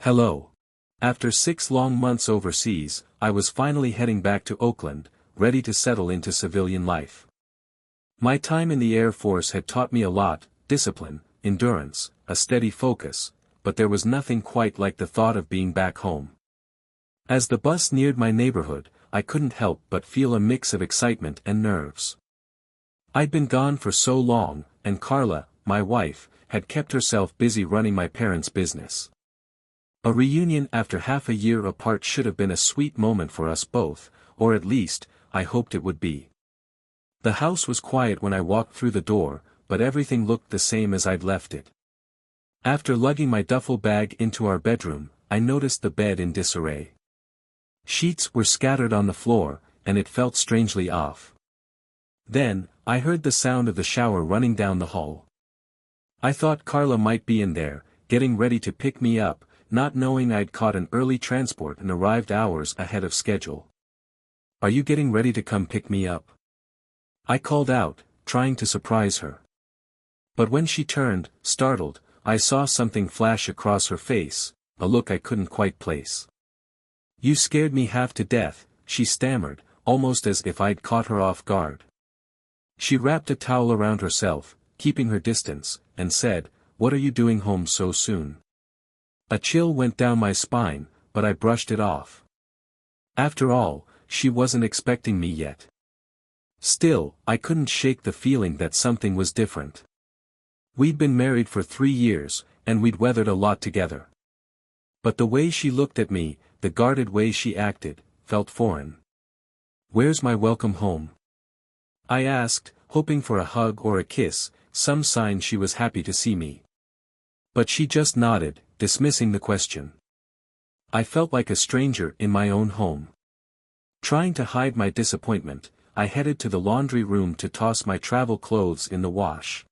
Hello. After 6 long months overseas, I was finally heading back to Oakland, ready to settle into civilian life. My time in the Air Force had taught me a lot: discipline, endurance, a steady focus, but there was nothing quite like the thought of being back home. As the bus neared my neighborhood, I couldn't help but feel a mix of excitement and nerves. I'd been gone for so long, and Carla, my wife, had kept herself busy running my parents' business. A reunion after half a year apart should have been a sweet moment for us both, or at least, I hoped it would be. The house was quiet when I walked through the door, but everything looked the same as I'd left it. After lugging my duffel bag into our bedroom, I noticed the bed in disarray. Sheets were scattered on the floor, and it felt strangely off. Then, I heard the sound of the shower running down the hall. I thought Carla might be in there, getting ready to pick me up, not knowing I'd caught an early transport and arrived hours ahead of schedule. "Are you getting ready to come pick me up?" I called out, trying to surprise her. But when she turned, startled, I saw something flash across her face, a look I couldn't quite place. "You scared me half to death," she stammered, almost as if I'd caught her off guard. She wrapped a towel around herself, keeping her distance, and said, "What are you doing home so soon?" A chill went down my spine, but I brushed it off. After all, she wasn't expecting me yet. Still, I couldn't shake the feeling that something was different. We'd been married for 3 years, and we'd weathered a lot together. But the way she looked at me, the guarded way she acted, felt foreign. "Where's my welcome home?" I asked, hoping for a hug or a kiss, some sign she was happy to see me. But she just nodded, dismissing the question. I felt like a stranger in my own home. Trying to hide my disappointment, I headed to the laundry room to toss my travel clothes in the wash.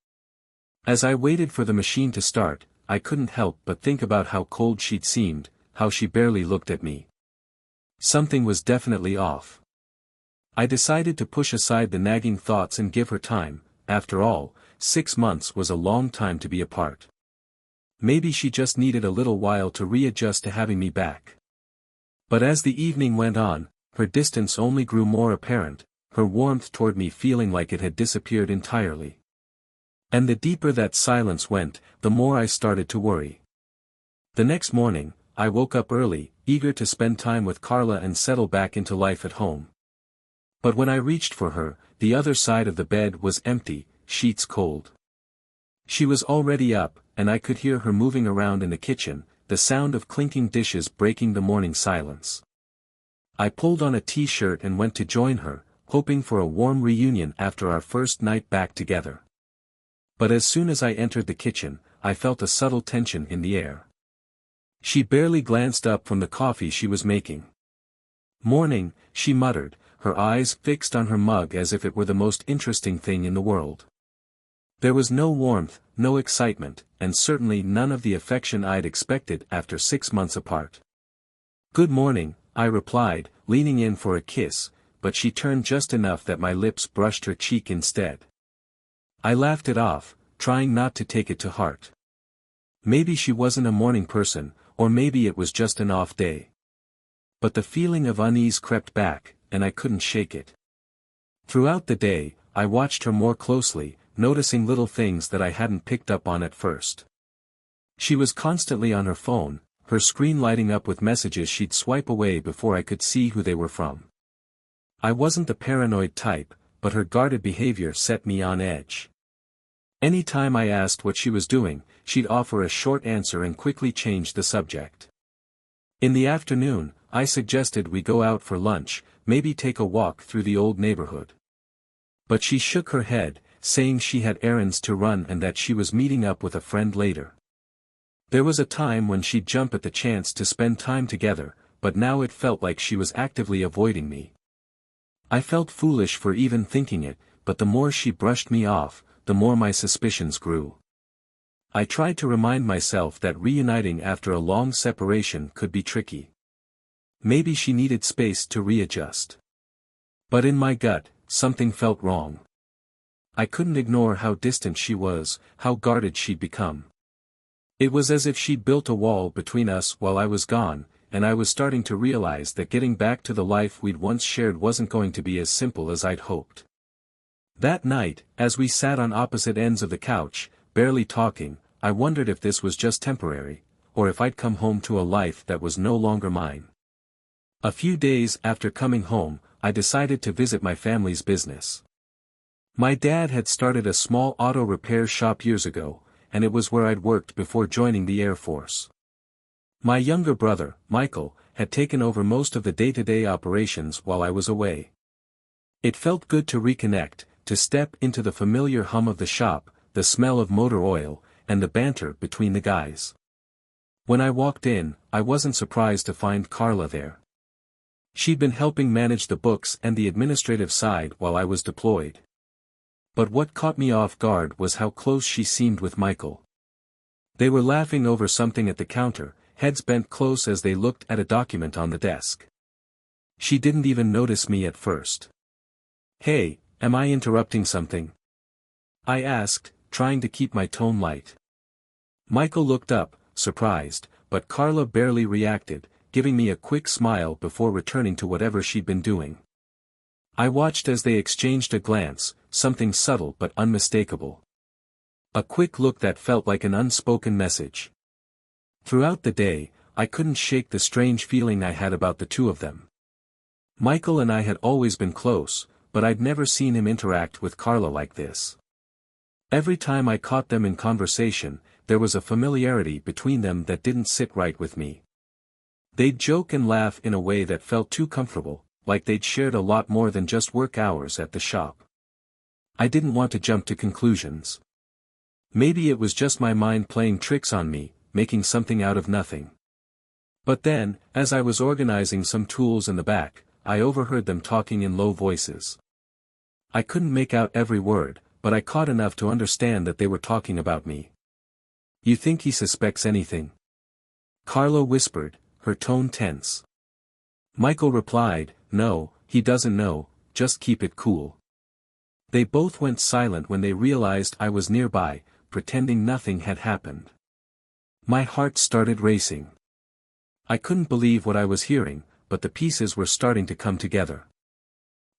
As I waited for the machine to start, I couldn't help but think about how cold she'd seemed, how she barely looked at me. Something was definitely off. I decided to push aside the nagging thoughts and give her time. After all, 6 months was a long time to be apart. Maybe she just needed a little while to readjust to having me back. But as the evening went on, her distance only grew more apparent, her warmth toward me feeling like it had disappeared entirely. And the deeper that silence went, the more I started to worry. The next morning, I woke up early, eager to spend time with Carla and settle back into life at home. But when I reached for her, the other side of the bed was empty, sheets cold. She was already up, and I could hear her moving around in the kitchen, the sound of clinking dishes breaking the morning silence. I pulled on a t-shirt and went to join her, hoping for a warm reunion after our first night back together. But as soon as I entered the kitchen, I felt a subtle tension in the air. She barely glanced up from the coffee she was making. "Morning," she muttered, her eyes fixed on her mug as if it were the most interesting thing in the world. There was no warmth, no excitement, and certainly none of the affection I'd expected after 6 months apart. "Good morning," I replied, leaning in for a kiss, but she turned just enough that my lips brushed her cheek instead. I laughed it off, trying not to take it to heart. Maybe she wasn't a morning person, or maybe it was just an off day. But the feeling of unease crept back, and I couldn't shake it. Throughout the day, I watched her more closely, noticing little things that I hadn't picked up on at first. She was constantly on her phone, her screen lighting up with messages she'd swipe away before I could see who they were from. I wasn't the paranoid type, but her guarded behavior set me on edge. Any time I asked what she was doing, she'd offer a short answer and quickly change the subject. In the afternoon, I suggested we go out for lunch, maybe take a walk through the old neighborhood. But she shook her head, saying she had errands to run and that she was meeting up with a friend later. There was a time when she'd jump at the chance to spend time together, but now it felt like she was actively avoiding me. I felt foolish for even thinking it, but the more she brushed me off, the more my suspicions grew. I tried to remind myself that reuniting after a long separation could be tricky. Maybe she needed space to readjust. But in my gut, something felt wrong. I couldn't ignore how distant she was, how guarded she'd become. It was as if she'd built a wall between us while I was gone, and I was starting to realize that getting back to the life we'd once shared wasn't going to be as simple as I'd hoped. That night, as we sat on opposite ends of the couch, barely talking, I wondered if this was just temporary, or if I'd come home to a life that was no longer mine. A few days after coming home, I decided to visit my family's business. My dad had started a small auto repair shop years ago, and it was where I'd worked before joining the Air Force. My younger brother, Michael, had taken over most of the day-to-day operations while I was away. It felt good to reconnect, to step into the familiar hum of the shop, the smell of motor oil, and the banter between the guys. When I walked in, I wasn't surprised to find Carla there. She'd been helping manage the books and the administrative side while I was deployed. But what caught me off guard was how close she seemed with Michael. They were laughing over something at the counter, heads bent close as they looked at a document on the desk. She didn't even notice me at first. "Hey, am I interrupting something?" I asked, trying to keep my tone light. Michael looked up, surprised, but Carla barely reacted, giving me a quick smile before returning to whatever she'd been doing. I watched as they exchanged a glance, something subtle but unmistakable. A quick look that felt like an unspoken message. Throughout the day, I couldn't shake the strange feeling I had about the two of them. Michael and I had always been close, but I'd never seen him interact with Carla like this. Every time I caught them in conversation, there was a familiarity between them that didn't sit right with me. They'd joke and laugh in a way that felt too comfortable, like they'd shared a lot more than just work hours at the shop. I didn't want to jump to conclusions. Maybe it was just my mind playing tricks on me, making something out of nothing. But then, as I was organizing some tools in the back, I overheard them talking in low voices. I couldn't make out every word, but I caught enough to understand that they were talking about me. "You think he suspects anything?" Carla whispered, her tone tense. Michael replied, "No, he doesn't know, just keep it cool." They both went silent when they realized I was nearby, pretending nothing had happened. My heart started racing. I couldn't believe what I was hearing, but the pieces were starting to come together.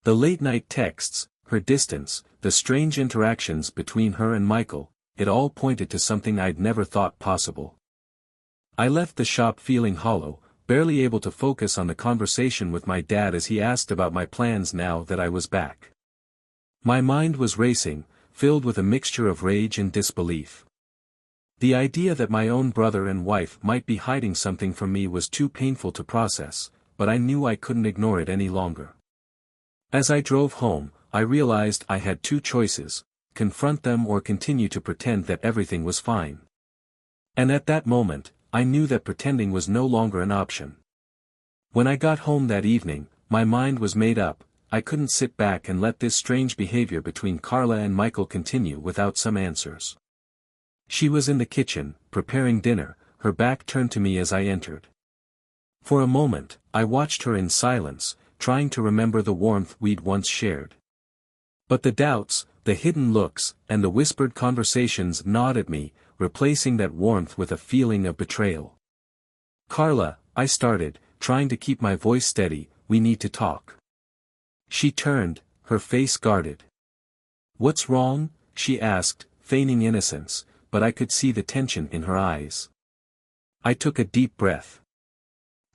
The late-night texts, her distance, the strange interactions between her and Michael, it all pointed to something I'd never thought possible. I left the shop feeling hollow, barely able to focus on the conversation with my dad as he asked about my plans now that I was back. My mind was racing, filled with a mixture of rage and disbelief. The idea that my own brother and wife might be hiding something from me was too painful to process, but I knew I couldn't ignore it any longer. As I drove home, I realized I had two choices: confront them or continue to pretend that everything was fine. And at that moment, I knew that pretending was no longer an option. When I got home that evening, my mind was made up. I couldn't sit back and let this strange behavior between Carla and Michael continue without some answers. She was in the kitchen, preparing dinner, her back turned to me as I entered. For a moment, I watched her in silence, trying to remember the warmth we'd once shared. But the doubts, the hidden looks, and the whispered conversations gnawed at me, replacing that warmth with a feeling of betrayal. "Carla," I started, trying to keep my voice steady, "we need to talk." She turned, her face guarded. "What's wrong?" she asked, feigning innocence, but I could see the tension in her eyes. I took a deep breath.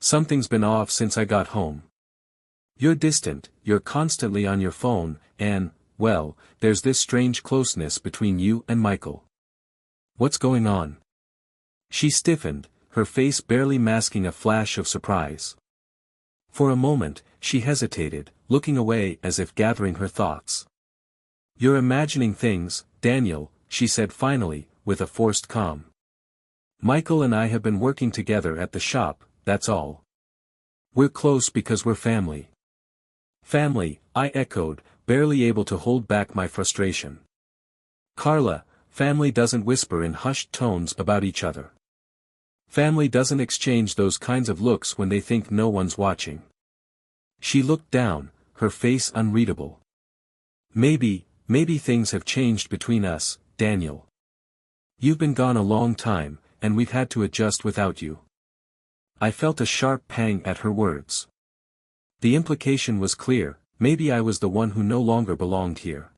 "Something's been off since I got home. You're distant, you're constantly on your phone, and, well, there's this strange closeness between you and Michael. What's going on?" She stiffened, her face barely masking a flash of surprise. For a moment, she hesitated, looking away as if gathering her thoughts. "You're imagining things, Daniel," she said finally, with a forced calm. "Michael and I have been working together at the shop, that's all. We're close because we're family." "Family," I echoed, barely able to hold back my frustration. "Carla, family doesn't whisper in hushed tones about each other. Family doesn't exchange those kinds of looks when they think no one's watching." She looked down, her face unreadable. Maybe things have changed between us, Daniel. You've been gone a long time, and we've had to adjust without you. I felt a sharp pang at her words. The implication was clear, maybe I was the one who no longer belonged here.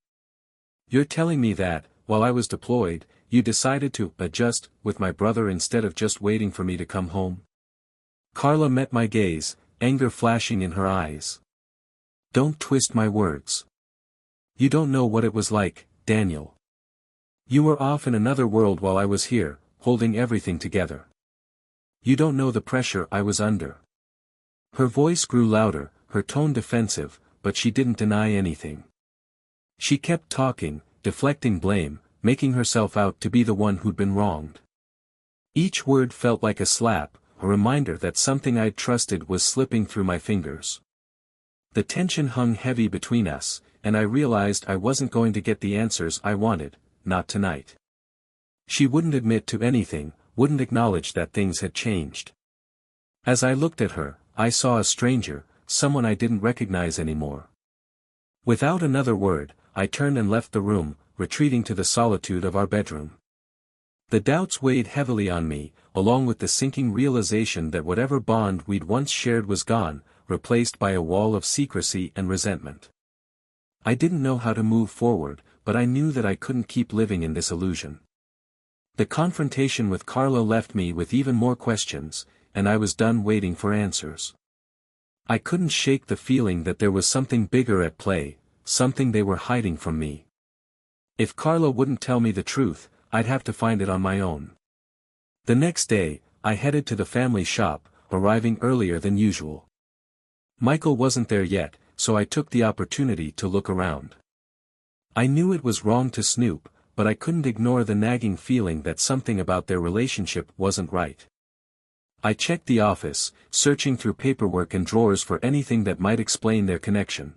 You're telling me that, while I was deployed, you decided to adjust with my brother instead of just waiting for me to come home? Carla met my gaze, anger flashing in her eyes. Don't twist my words. You don't know what it was like, Daniel. You were off in another world while I was here, holding everything together. You don't know the pressure I was under. Her voice grew louder, her tone defensive, but she didn't deny anything. She kept talking, deflecting blame, making herself out to be the one who'd been wronged. Each word felt like a slap, a reminder that something I'd trusted was slipping through my fingers. The tension hung heavy between us, and I realized I wasn't going to get the answers I wanted, not tonight. She wouldn't admit to anything, wouldn't acknowledge that things had changed. As I looked at her, I saw a stranger, someone I didn't recognize anymore. Without another word, I turned and left the room, retreating to the solitude of our bedroom. The doubts weighed heavily on me, along with the sinking realization that whatever bond we'd once shared was gone, replaced by a wall of secrecy and resentment. I didn't know how to move forward, but I knew that I couldn't keep living in this illusion. The confrontation with Carla left me with even more questions, and I was done waiting for answers. I couldn't shake the feeling that there was something bigger at play, something they were hiding from me. If Carla wouldn't tell me the truth, I'd have to find it on my own. The next day, I headed to the family shop, arriving earlier than usual. Michael wasn't there yet, so I took the opportunity to look around. I knew it was wrong to snoop, but I couldn't ignore the nagging feeling that something about their relationship wasn't right. I checked the office, searching through paperwork and drawers for anything that might explain their connection.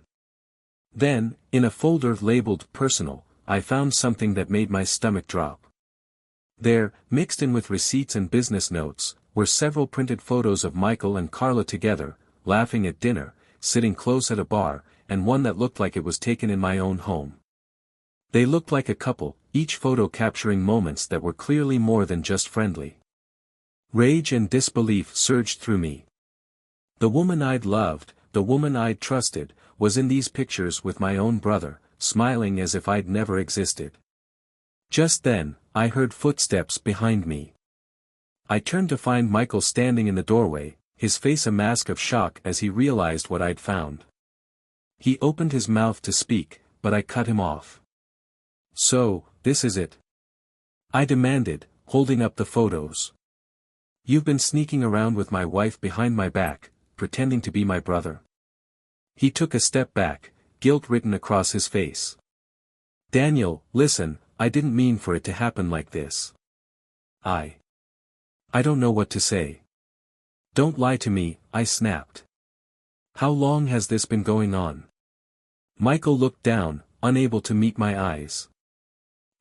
Then, in a folder labeled personal, I found something that made my stomach drop. There, mixed in with receipts and business notes, were several printed photos of Michael and Carla together, laughing at dinner, sitting close at a bar, and one that looked like it was taken in my own home. They looked like a couple, each photo capturing moments that were clearly more than just friendly. Rage and disbelief surged through me. The woman I'd loved, the woman I'd trusted, was in these pictures with my own brother, smiling as if I'd never existed. Just then, I heard footsteps behind me. I turned to find Michael standing in the doorway, his face a mask of shock as he realized what I'd found. He opened his mouth to speak, but I cut him off. So, this is it? I demanded, holding up the photos. You've been sneaking around with my wife behind my back, pretending to be my brother. He took a step back, guilt written across his face. Daniel, listen, I didn't mean for it to happen like this. I don't know what to say. Don't lie to me, I snapped. How long has this been going on? Michael looked down, unable to meet my eyes.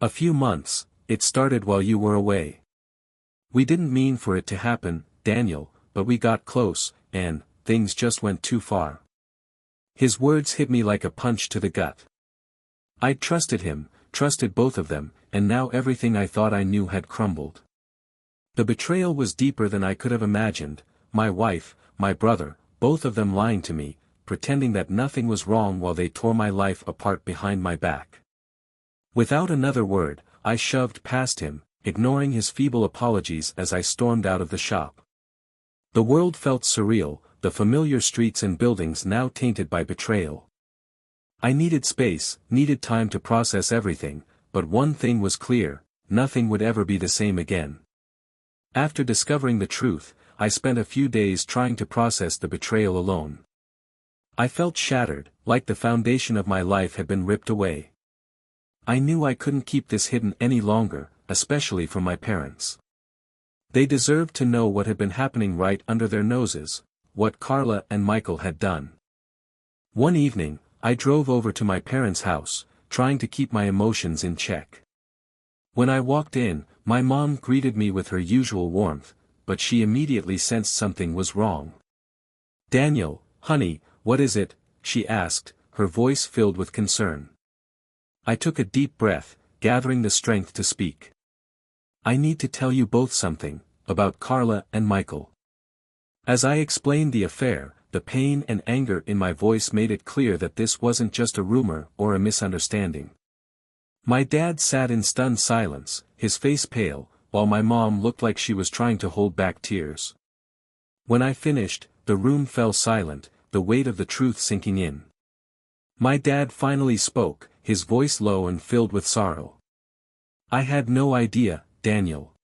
A few months, it started while you were away. We didn't mean for it to happen, Daniel, but we got close, and things just went too far. His words hit me like a punch to the gut. I'd trusted him, trusted both of them, and now everything I thought I knew had crumbled. The betrayal was deeper than I could have imagined, my wife, my brother, both of them lying to me, pretending that nothing was wrong while they tore my life apart behind my back. Without another word, I shoved past him, ignoring his feeble apologies as I stormed out of the shop. The world felt surreal, the familiar streets and buildings now tainted by betrayal. I needed space, needed time to process everything, but one thing was clear, nothing would ever be the same again. After discovering the truth, I spent a few days trying to process the betrayal alone. I felt shattered, like the foundation of my life had been ripped away. I knew I couldn't keep this hidden any longer, especially from my parents. They deserved to know what had been happening right under their noses, what Carla and Michael had done. One evening, I drove over to my parents' house, trying to keep my emotions in check. When I walked in, my mom greeted me with her usual warmth, but she immediately sensed something was wrong. Daniel, honey, what is it? She asked, her voice filled with concern. I took a deep breath, gathering the strength to speak. I need to tell you both something, about Carla and Michael." As I explained the affair, the pain and anger in my voice made it clear that this wasn't just a rumor or a misunderstanding. My dad sat in stunned silence, his face pale, while my mom looked like she was trying to hold back tears. When I finished, the room fell silent, the weight of the truth sinking in. My dad finally spoke, his voice low and filled with sorrow. "I had no idea, Daniel.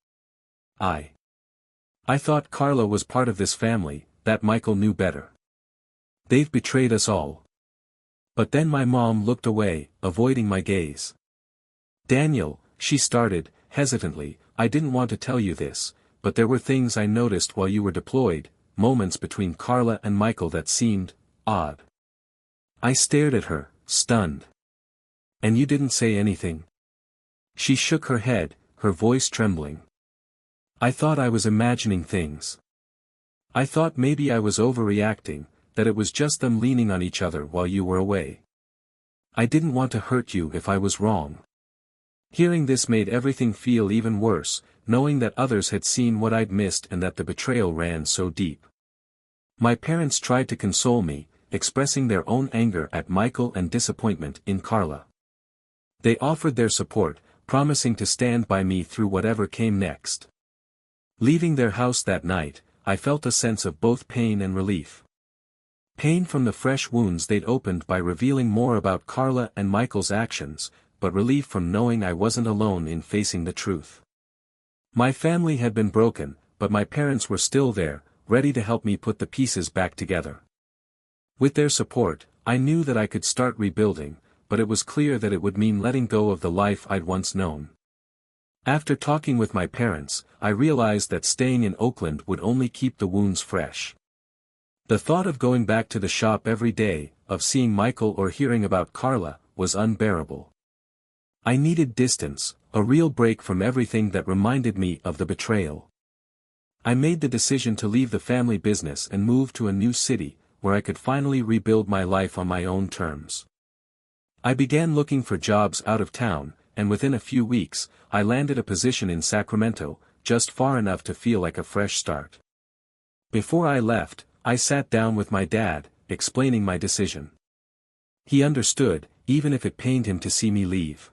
I thought Carla was part of this family, that Michael knew better. They've betrayed us all." But then my mom looked away, avoiding my gaze. "Daniel," she started, hesitantly, "I didn't want to tell you this, but there were things I noticed while you were deployed, moments between Carla and Michael that seemed odd." I stared at her, stunned. "And you didn't say anything?" She shook her head, her voice trembling. "I thought I was imagining things. I thought maybe I was overreacting, that it was just them leaning on each other while you were away. I didn't want to hurt you if I was wrong." Hearing this made everything feel even worse, knowing that others had seen what I'd missed and that the betrayal ran so deep. My parents tried to console me, expressing their own anger at Michael and disappointment in Carla. They offered their support, promising to stand by me through whatever came next. Leaving their house that night, I felt a sense of both pain and relief. Pain from the fresh wounds they'd opened by revealing more about Carla and Michael's actions, but relief from knowing I wasn't alone in facing the truth. My family had been broken, but my parents were still there, ready to help me put the pieces back together. With their support, I knew that I could start rebuilding, but it was clear that it would mean letting go of the life I'd once known. After talking with my parents, I realized that staying in Oakland would only keep the wounds fresh. The thought of going back to the shop every day, of seeing Michael or hearing about Carla, was unbearable. I needed distance, a real break from everything that reminded me of the betrayal. I made the decision to leave the family business and move to a new city, where I could finally rebuild my life on my own terms. I began looking for jobs out of town, and within a few weeks, I landed a position in Sacramento, just far enough to feel like a fresh start. Before I left, I sat down with my dad, explaining my decision. He understood, even if it pained him to see me leave.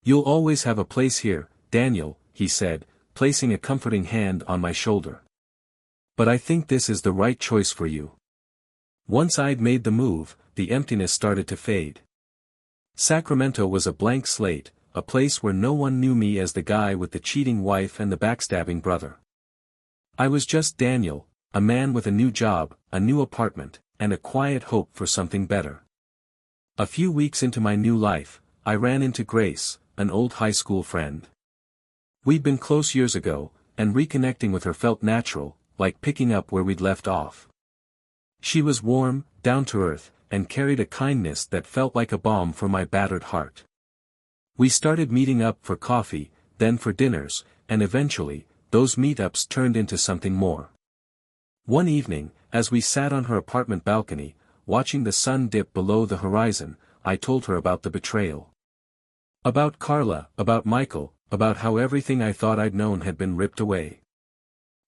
"You'll always have a place here, Daniel," he said, placing a comforting hand on my shoulder. "But I think this is the right choice for you." Once I'd made the move, the emptiness started to fade. Sacramento was a blank slate, a place where no one knew me as the guy with the cheating wife and the backstabbing brother. I was just Daniel, a man with a new job, a new apartment, and a quiet hope for something better. A few weeks into my new life, I ran into Grace, an old high school friend. We'd been close years ago, and reconnecting with her felt natural, like picking up where we'd left off. She was warm, down to earth, and carried a kindness that felt like a balm for my battered heart. We started meeting up for coffee, then for dinners, and eventually, those meetups turned into something more. One evening, as we sat on her apartment balcony, watching the sun dip below the horizon, I told her about the betrayal. About Carla, about Michael, about how everything I thought I'd known had been ripped away.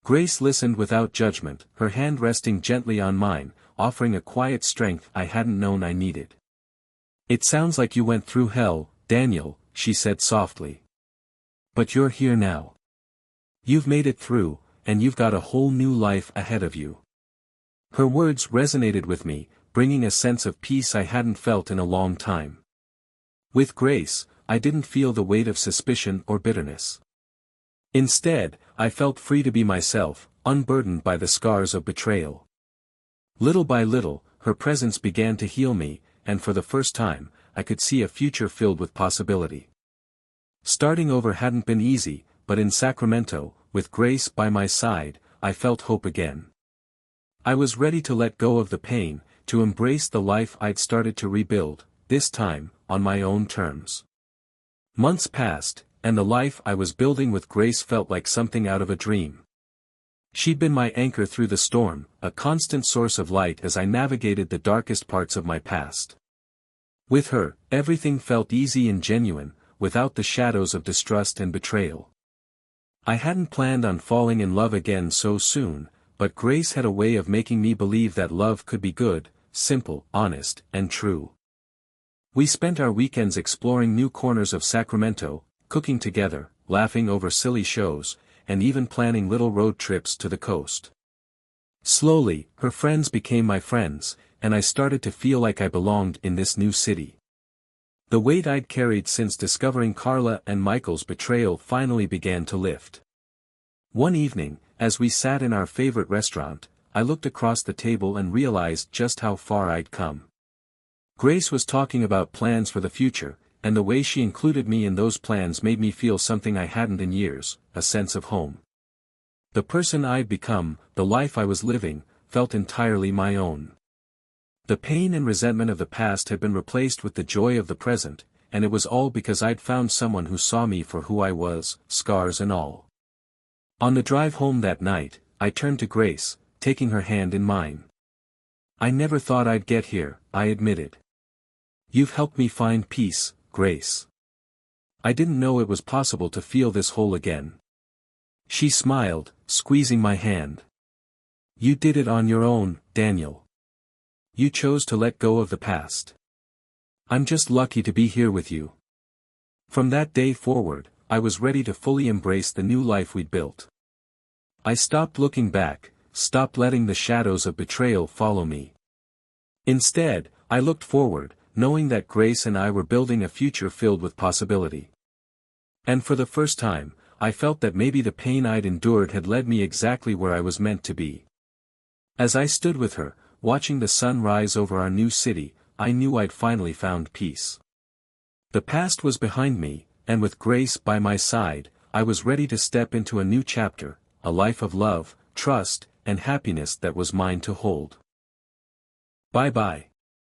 Grace listened without judgment, her hand resting gently on mine, offering a quiet strength I hadn't known I needed. "It sounds like you went through hell, Daniel," she said softly. "But you're here now. You've made it through, and you've got a whole new life ahead of you." Her words resonated with me, bringing a sense of peace I hadn't felt in a long time. With Grace, I didn't feel the weight of suspicion or bitterness. Instead, I felt free to be myself, unburdened by the scars of betrayal. Little by little, her presence began to heal me, and for the first time, I could see a future filled with possibility. Starting over hadn't been easy, but in Sacramento, with Grace by my side, I felt hope again. I was ready to let go of the pain, to embrace the life I'd started to rebuild, this time, on my own terms. Months passed, and the life I was building with Grace felt like something out of a dream. She'd been my anchor through the storm, a constant source of light as I navigated the darkest parts of my past. With her, everything felt easy and genuine, without the shadows of distrust and betrayal. I hadn't planned on falling in love again so soon, but Grace had a way of making me believe that love could be good, simple, honest, and true. We spent our weekends exploring new corners of Sacramento, cooking together, laughing over silly shows, and even planning little road trips to the coast. Slowly, her friends became my friends, and I started to feel like I belonged in this new city. The weight I'd carried since discovering Carla and Michael's betrayal finally began to lift. One evening, as we sat in our favorite restaurant, I looked across the table and realized just how far I'd come. Grace was talking about plans for the future, and the way she included me in those plans made me feel something I hadn't in years, a sense of home. The person I'd become, the life I was living, felt entirely my own. The pain and resentment of the past had been replaced with the joy of the present, and it was all because I'd found someone who saw me for who I was, scars and all. On the drive home that night, I turned to Grace, taking her hand in mine. "I never thought I'd get here," I admitted. "You've helped me find peace, Grace. I didn't know it was possible to feel this whole again." She smiled, squeezing my hand. "You did it on your own, Daniel. You chose to let go of the past. I'm just lucky to be here with you." From that day forward, I was ready to fully embrace the new life we'd built. I stopped looking back, stopped letting the shadows of betrayal follow me. Instead, I looked forward, knowing that Grace and I were building a future filled with possibility. And for the first time, I felt that maybe the pain I'd endured had led me exactly where I was meant to be. As I stood with her, watching the sun rise over our new city, I knew I'd finally found peace. The past was behind me, and with Grace by my side, I was ready to step into a new chapter, a life of love, trust, and happiness that was mine to hold. Bye-bye.